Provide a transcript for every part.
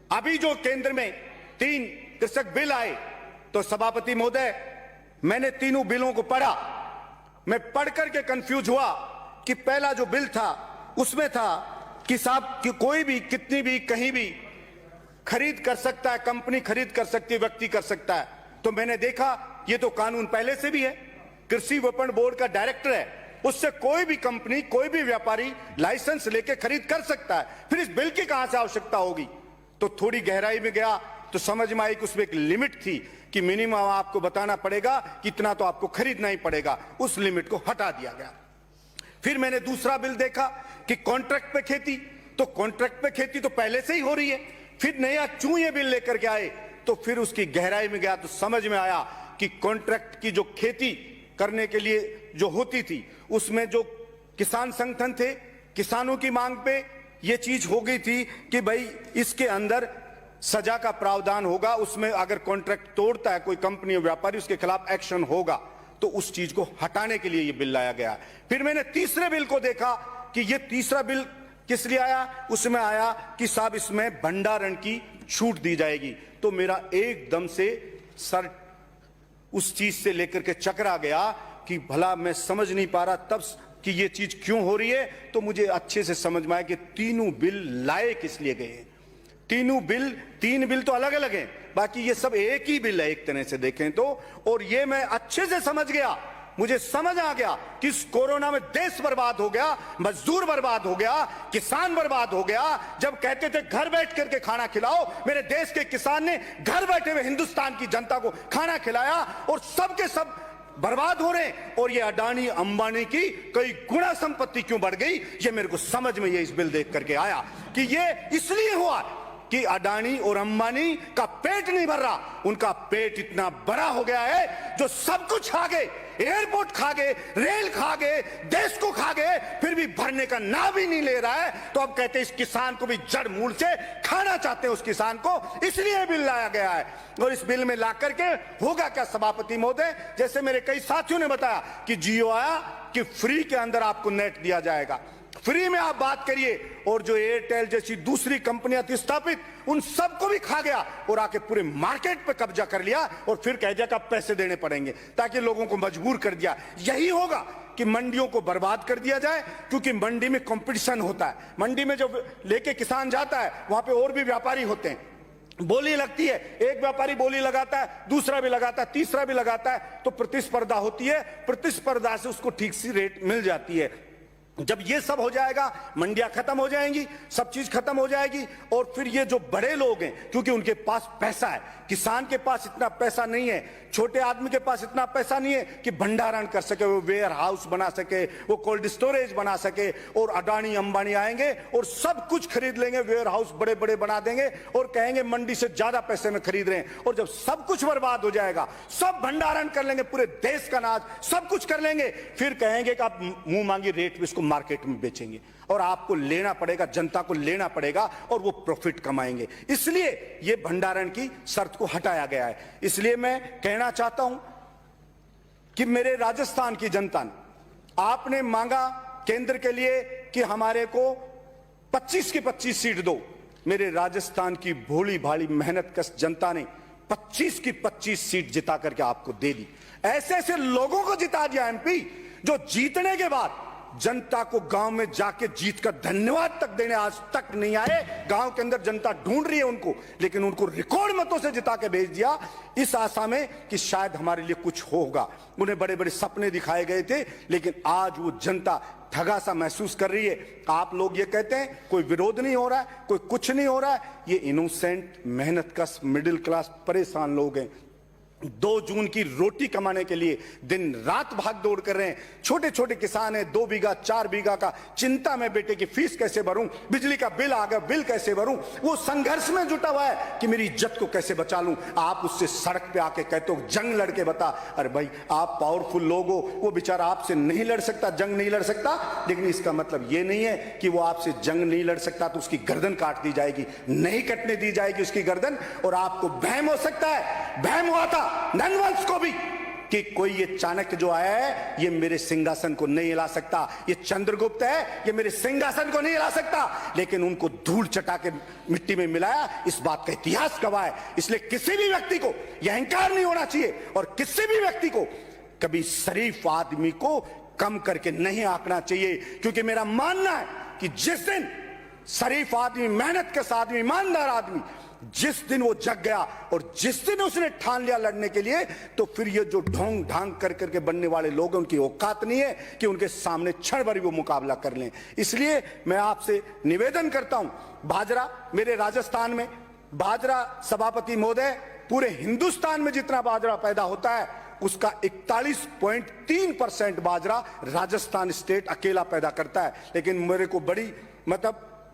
अभी जो केंद्र में 3 कृषक बिल आए, तो सभापति महोदय, मैंने तीनों बिलों को पढ़ा। मैं पढ़कर के कंफ्यूज हुआ कि पहला जो बिल था उसमें था कि साहब कि कोई भी कितनी भी कहीं भी खरीद कर सकता है, कंपनी खरीद कर सकती है, व्यक्ति कर सकता है। तो मैंने देखा ये तो कानून पहले से भी है, कृषि विपणन बोर्ड का डायरेक्टर है, उससे कोई भी कंपनी, कोई भी व्यापारी लाइसेंस लेके खरीद कर सकता है। फिर इस बिल की कहां से आवश्यकता होगी? तो थोड़ी गहराई में गया तो समझ में आई कि उसमें एक लिमिट थी कि मिनिमम आपको बताना पड़ेगा कि इतना तो आपको खरीदना ही पड़ेगा। उस लिमिट को हटा दिया गया। फिर मैंने दूसरा बिल देखा कि कॉन्ट्रैक्ट पे खेती, तो कॉन्ट्रैक्ट पे खेती तो पहले से ही हो रही है। फिर नया चूहे बिल लेकर के आए, तो फिर उसकी गहराई में गया तो समझ में आया कि कॉन्ट्रैक्ट की जो खेती करने के लिए जो होती थी, उसमें जो किसान संगठन थे, किसानों की मांग पे ये चीज हो गई थी कि भाई इसके अंदर सजा का प्रावधान होगा, उसमें अगर कॉन्ट्रैक्ट तोड़ता है कोई कंपनी और व्यापारी, उसके खिलाफ एक्शन होगा। तो उस चीज को हटाने के लिए ये बिल लाया गया। फिर मैंने तीसरे बिल को देखा कि ये तीसरा बिल किस लिए आया, उसमें आया कि साहब इसमें भंडारण की छूट दी जाएगी। तो मेरा एकदम से सर उस चीज से लेकर के चकरा गया कि भला मैं समझ नहीं पा रहा तब कि ये चीज क्यों हो रही है। तो मुझे अच्छे से समझ में आया कि तीनों बिल लाए किस लिए गए। तीनों बिल, 3 बिल तो अलग अलग हैं, बाकी ये सब एक ही बिल है एक तरह से देखें तो। और ये मैं अच्छे से समझ गया, मुझे समझ आ गया कि इस कोरोना में देश बर्बाद हो गया, मजदूर बर्बाद हो गया, किसान बर्बाद हो गया। जब कहते थे घर बैठ करके खाना खिलाओ, मेरे देश के किसान ने घर बैठे हुए हिंदुस्तान की जनता को खाना खिलाया, और सबके सब बर्बाद हो रहे हैं। और ये अडानी अंबानी की कई गुना संपत्ति क्यों बढ़ गई, ये मेरे को समझ में ये इस बिल देख करके आया कि ये इसलिए हुआ कि अडानी और अंबानी का पेट नहीं भर रहा। उनका पेट इतना बड़ा हो गया है, जो सब कुछ खा गए, एयरपोर्ट खा गए, रेल खा गए, देश को खा गए, फिर भी भरने का नाम भी नहीं ले रहा है। तो अब कहते हैं इस किसान को भी जड़ मूल से खाना चाहते हैं, उस किसान को, इसलिए बिल लाया गया है। और इस बिल में ला करके होगा क्या सभापति महोदय, जैसे मेरे कई साथियों ने बताया कि जियो आया कि फ्री के अंदर आपको नेट दिया जाएगा, फ्री में आप बात करिए। और जो एयरटेल जैसी दूसरी कंपनियां थी स्थापित, उन सबको भी खा गया और आके पूरे मार्केट पे कब्जा कर लिया। और फिर कह दिया कि अब पैसे देने पड़ेंगे, ताकि लोगों को मजबूर कर दिया। यही होगा कि मंडियों को बर्बाद कर दिया जाए, क्योंकि मंडी में कंपटीशन होता है। मंडी में जो लेके किसान जाता है, वहां पे और भी व्यापारी होते हैं, बोली लगती है, एक व्यापारी बोली लगाता है, दूसरा भी लगाता है, तीसरा भी लगाता है, तो प्रतिस्पर्धा होती है। प्रतिस्पर्धा से उसको ठीक सी रेट मिल जाती है। जब ये सब हो जाएगा, मंडियां खत्म हो जाएंगी, सब चीज खत्म हो जाएगी। और फिर ये जो बड़े लोग हैं, क्योंकि उनके पास पैसा है, किसान के पास इतना पैसा नहीं है, छोटे आदमी के पास इतना पैसा नहीं है कि भंडारण कर सके, वो वेयर हाउस बना सके, वो कोल्ड स्टोरेज बना सके। और अडानी अंबानी आएंगे और सब कुछ खरीद लेंगे, वेयर हाउस बड़े बड़े बना देंगे और कहेंगे मंडी से ज्यादा पैसे में खरीद रहे हैं। और जब सब कुछ बर्बाद हो जाएगा, सब भंडारण कर लेंगे, पूरे देश का अनाज सब कुछ कर लेंगे, फिर कहेंगे कि आप मुंह मांगी रेट पे इसको मार्केट में बेचेंगे और आपको लेना पड़ेगा, जनता को लेना पड़ेगा, और वो प्रॉफिट कमाएंगे। इसलिए ये भंडारण की शर्त को हटाया गया है। इसलिए मैं कहना चाहता हूं कि मेरे राजस्थान की जनता ने, आपने मांगा केंद्र के लिए कि हमारे को 25 की 25 सीट दो। मेरे राजस्थान की भोली भाली मेहनत कश जनता ने 25 की 25 सीट जिता करके आपको दे दी। ऐसे ऐसे लोगों को जिता दिया एमपी, जो जीतने के बाद जनता को गांव में जाके जीत कर धन्यवाद तक देने आज तक नहीं आए। गांव के अंदर जनता ढूंढ रही है उनको, लेकिन उनको रिकॉर्ड मतों से जिता के भेज दिया, इस आशा में कि शायद हमारे लिए कुछ होगा। उन्हें बड़े बड़े सपने दिखाए गए थे, लेकिन आज वो जनता ठगा सा महसूस कर रही है। आप लोग ये कहते हैं कोई विरोध नहीं हो रहा है, कोई कुछ नहीं हो रहा है, ये इनोसेंट मेहनत कश मिडिल क्लास परेशान लोग हैं। 2 जून की रोटी कमाने के लिए दिन रात भाग दौड़ कर रहे हैं। छोटे छोटे किसान हैं, 2 बीघा 4 बीघा का, चिंता में बेटे की फीस कैसे भरूं, बिजली का बिल आ गया, बिल कैसे भरूं। वो संघर्ष में जुटा हुआ है कि मेरी इज्जत को कैसे बचा लूं। आप उससे सड़क पे आके कहते हो जंग लड़के बता, अरे भाई आप पावरफुल लोग हो, वो बेचारा आपसे नहीं लड़ सकता, जंग नहीं लड़ सकता, लेकिन इसका मतलब ये नहीं है कि वो आपसे जंग नहीं लड़ सकता तो उसकी गर्दन काट दी जाएगी, नहीं कटने दी जाएगी उसकी गर्दन। और आपको वहम हो सकता है, वहम हुआ था ननवंश को भी कि कोई ये चाणक्य जो आया है ये मेरे सिंहासन को नहीं हिला सकता, ये चंद्रगुप्त है ये मेरे सिंहासन को नहीं हिला सकता, लेकिन उनको धूल चटा के मिट्टी में मिलाया, इस बात का इतिहास गवाह है। इसलिए किसी भी व्यक्ति को यह अहंकार नहीं होना चाहिए और किसी भी व्यक्ति को कभी शरीफ आदमी को कम करके नहीं आंकना चाहिए, क्योंकि मेरा मानना है कि जिस दिन शरीफ आदमी, मेहनतकश आदमी, ईमानदार आदमी, जिस दिन वो जग गया और जिस दिन उसने ठान लिया लड़ने के लिए, तो फिर ये जो ढोंग ढांग कर करके बनने वाले लोग हैं उनकी औकात नहीं है कि उनके सामने क्षण भर भी वो मुकाबला कर लें। इसलिए मैं आपसे निवेदन करता हूं, बाजरा मेरे राजस्थान में, बाजरा सभापति महोदय, पूरे हिंदुस्तान में जितना बाजरा पैदा होता है उसका 41.3% बाजरा राजस्थान स्टेट अकेला पैदा करता है। लेकिन मेरे को बड़ी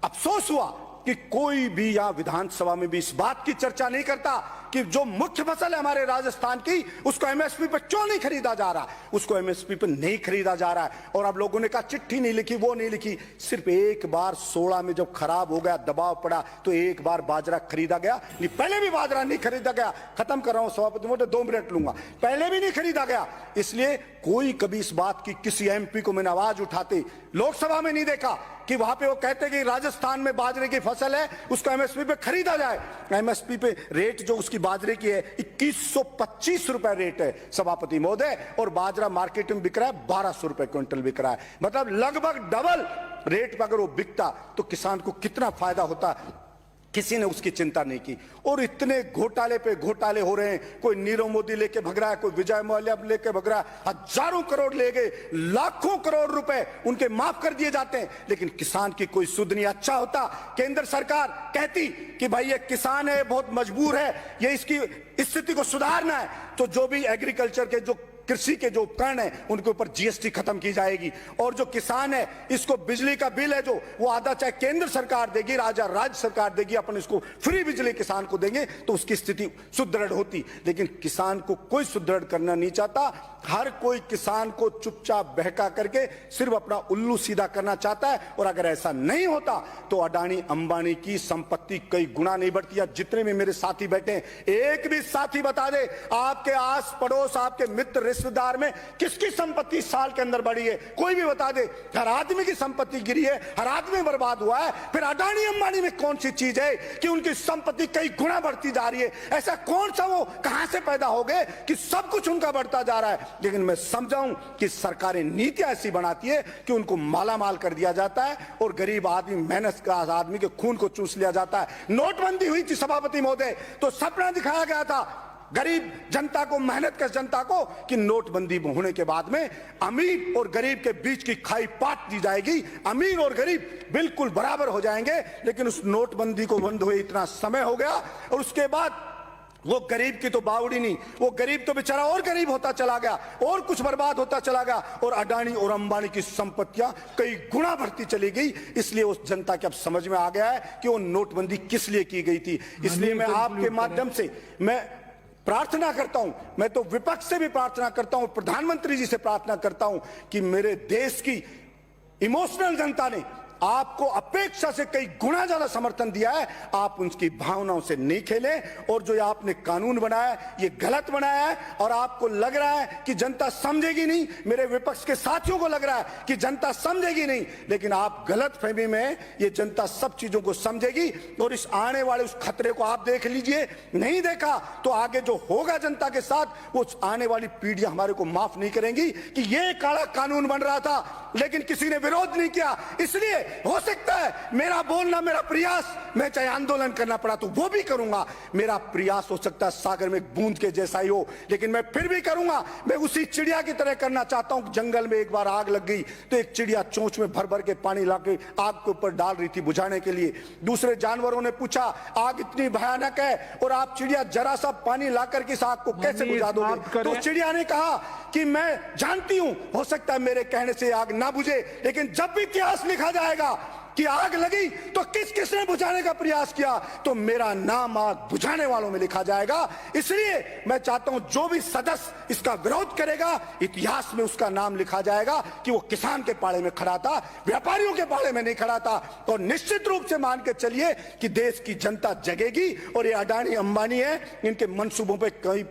अफसोस हुआ कि कोई भी यहां विधानसभा में भी इस बात की चर्चा नहीं करता कि जो मुख्य फसल है हमारे राजस्थान की, उसको एमएसपी पर क्यों नहीं खरीदा जा रहा, उसको एमएसपी पर नहीं खरीदा जा रहा है। और अब लोगों ने कहा चिट्ठी नहीं लिखी, वो नहीं लिखी, सिर्फ एक बार 16 में जब खराब हो गया, दबाव पड़ा, तो एक बार बाजरा खरीदा गया, नहीं पहले भी बाजरा नहीं खरीदा गया। खत्म कर रहा हूं सभापति महोदय, 2 मिनट लूंगा, पहले भी नहीं खरीदा गया। इसलिए कोई कभी इस बात की किसी एमपी को मैंने आवाज उठाते लोकसभा में नहीं देखा कि वहां पे वो कहते कि राजस्थान में बाजरे की फसल है उसको एमएसपी पे खरीदा जाए। एमएसपी पे रेट जो उसकी बाजरे की है 2125 रुपए रेट है सभापति महोदय, और बाजरा मार्केट में बिक रहा है 1200 रुपए क्विंटल बिक रहा है। मतलब लगभग डबल रेट पर अगर वो बिकता तो किसान को कितना फायदा होता, किसी ने उसकी चिंता नहीं की। और इतने घोटाले पे घोटाले हो रहे हैं, कोई नीरव मोदी लेके भग रहा है, कोई विजय माल्या लेके भग रहा है, हजारों करोड़ ले गए, लाखों करोड़ रुपए उनके माफ कर दिए जाते हैं, लेकिन किसान की कोई सुध नहीं। अच्छा होता केंद्र सरकार कहती कि भाई ये किसान है, बहुत मजबूर है, ये इसकी स्थिति को सुधारना है, तो जो भी एग्रीकल्चर के जो कृषि के जो उपकरण है उनके ऊपर जीएसटी खत्म की जाएगी, और जो किसान है इसको बिजली का बिल है जो वो आधा चाहे केंद्र सरकार देगी, राज्य सरकार देगी, अपन इसको फ्री बिजली किसान को देंगे तो उसकी स्थिति सुदृढ़ होती। लेकिन किसान को कोई सुदृढ़ करना नहीं चाहता, हर कोई किसान को चुपचाप बहका करके सिर्फ अपना उल्लू सीधा करना चाहता है। और अगर ऐसा नहीं होता तो अडानी अंबानी की संपत्ति कई गुना नहीं बढ़ती। या जितने भी मेरे साथी बैठे हैं, एक भी साथी बता दे आपके आस पड़ोस, आपके मित्र रिश्तेदार में किसकी संपत्ति साल के अंदर बढ़ी है, कोई भी बता दे। हर आदमी की संपत्ति गिरी है, हर आदमी बर्बाद हुआ है। फिर अडानी अंबानी में कौन सी चीज है कि उनकी संपत्ति कई गुना बढ़ती जा रही है? ऐसा कौन सा वो कहां से पैदा हो गए कि सब कुछ उनका बढ़ता जा रहा है? लेकिन मैं समझाऊं कि सरकारें नीतियां ऐसी बनाती है कि उनको मालामाल कर दिया जाता है और गरीब आदमी, मेहनत का आदमी के खून को चूस लिया जाता है। नोटबंदी हुई थी सभापति महोदय, तो सपना दिखाया गया था गरीब जनता को, मेहनत कर जनता को, कि नोटबंदी होने के बाद में अमीर और गरीब के बीच की खाई पाट दी जाएगी, अमीर और गरीब बिल्कुल बराबर हो जाएंगे। लेकिन उस नोटबंदी को बंद हुए इतना समय हो गया और उसके बाद वो गरीब की तो बावड़ी नहीं, वो गरीब तो बेचारा और गरीब होता चला गया और कुछ बर्बाद होता चला गया, और अडानी और अंबानी की संपत्तियां कई गुना बढ़ती चली गई। इसलिए उस जनता के अब समझ में आ गया है कि वो नोटबंदी किस लिए की गई थी। इसलिए मैं आपके माध्यम से मैं प्रार्थना करता हूं, मैं तो विपक्ष से भी प्रार्थना करता हूं, प्रधानमंत्री जी से प्रार्थना करता हूं कि मेरे देश की इमोशनल जनता ने आपको अपेक्षा से कई गुना ज्यादा समर्थन दिया है, आप उनकी भावनाओं से नहीं खेलें। और जो आपने कानून बनाया ये गलत बनाया है, और आपको लग रहा है कि जनता समझेगी नहीं, मेरे विपक्ष के साथियों को लग रहा है कि जनता समझेगी नहीं, लेकिन आप गलत फहमी में, ये जनता सब चीजों को समझेगी। और इस आने वाले उस खतरे को आप देख लीजिए, नहीं देखा तो आगे जो होगा जनता के साथ, वो आने वाली पीढ़ियां हमारे को माफ नहीं करेंगी कि ये काला कानून बन रहा था लेकिन किसी ने विरोध नहीं किया। इसलिए हो सकता है मेरा बोलना, मेरा प्रयास, मैं चाहे आंदोलन करना पड़ा तो वो भी करूंगा, मेरा प्रयास हो सकता है सागर में एक बूंद के जैसा ही हो, लेकिन मैं फिर भी करूंगा। मैं उसी चिड़िया की तरह करना चाहता हूं। जंगल में एक बार आग लग गई तो एक चिड़िया चोंच में भर भर के पानी लाके आग के ऊपर डाल रही थी बुझाने के लिए। दूसरे जानवरों ने पूछा आग इतनी भयानक है और आप चिड़िया जरा सा पानी लाकर के इस आग को कैसे बुझा दोगे? तो चिड़िया ने कहा कि मैं जानती हूं हो सकता है मेरे कहने से आग ना बुझे, लेकिन जब भी इतिहास लिखा जाएगा कि आग लगी तो किसने बुझाने का प्रयास किया, तो मेरा नाम आग बुझाने वालों में लिखा जाएगा। इसलिए मैं चाहता हूं जो भी सदस्य इसका विरोध करेगा, इतिहास में उसका नाम लिखा जाएगा कि वो किसान के पाले में खड़ा था, व्यापारियों के पाले में नहीं खड़ा था। और निश्चित रूप से मान के चलिए कि देश की जनता जगेगी और ये अडानी अंबानी है, इनके मंसूबों पर कई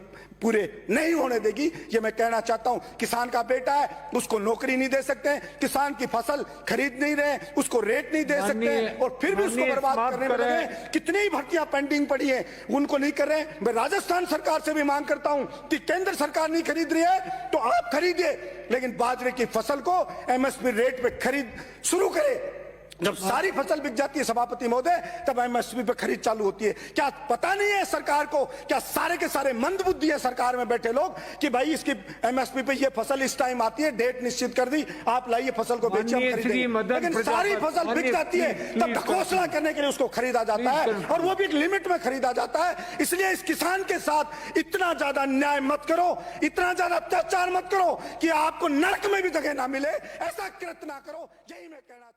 पूरे नहीं होने देगी। ये मैं कहना चाहता हूं। किसान का बेटा है, उसको नौकरी नहीं दे सकते, किसान की फसल खरीद नहीं रहे, उसको रेट नहीं दे सकते और फिर भी उसको बर्बाद करने में लगे। कितनी ही भर्तियां पेंडिंग पड़ी है, उनको नहीं कर रहे। मैं राजस्थान सरकार से भी मांग करता हूं कि केंद्र सरकार नहीं खरीद रही है तो आप खरीदिए, लेकिन बाजरे की फसल को एमएसपी रेट पे खरीद शुरू करें। जब सारी फसल बिक जाती है सभापति महोदय, तब एमएसपी पे खरीद चालू होती है। क्या पता नहीं है सरकार को, क्या सारे के सारे मंदबुद्धि है सरकार में बैठे लोग कि भाई इसकी एमएसपी पे ये फसल इस टाइम आती है, डेट निश्चित कर दी, आप लाइए फसल को बेचिए, हम खरीदेंगे। लेकिन सारी फसल बिक जाती है तब ढकोसला करने के लिए उसको खरीदा जाता है, और वो भी एक लिमिट में खरीदा जाता है। इसलिए इस किसान के साथ इतना ज्यादा अन्याय मत करो, इतना ज्यादा अत्याचार मत करो कि आपको नरक में भी जगह ना मिले। ऐसा कृत्य ना करो, यही मैं कहना